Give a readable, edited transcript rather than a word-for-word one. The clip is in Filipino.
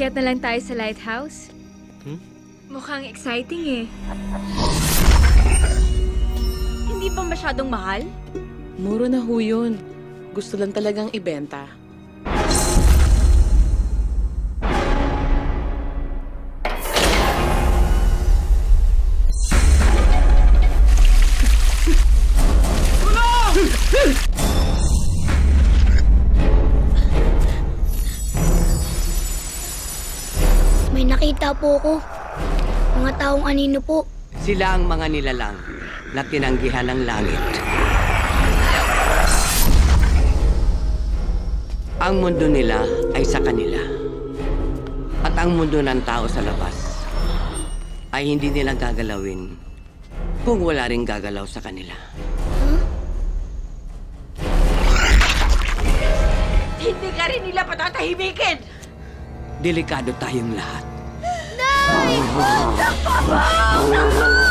Akyat na lang tayo sa lighthouse. Mukhang exciting eh. Hindi ba masyadong mahal? Mura na ho yun. Gusto lang talagang ibenta. May nakita po ko. Mga taong anino po. Sila ang mga nilalang na tinanggihan ng langit. Ang mundo nila ay sa kanila. At ang mundo ng tao sa labas ay hindi nila gagalawin kung wala ring gagalaw sa kanila. Hindi ka rin nila patatahimikin! Delikado tayong lahat. Nay! Nagpapaw!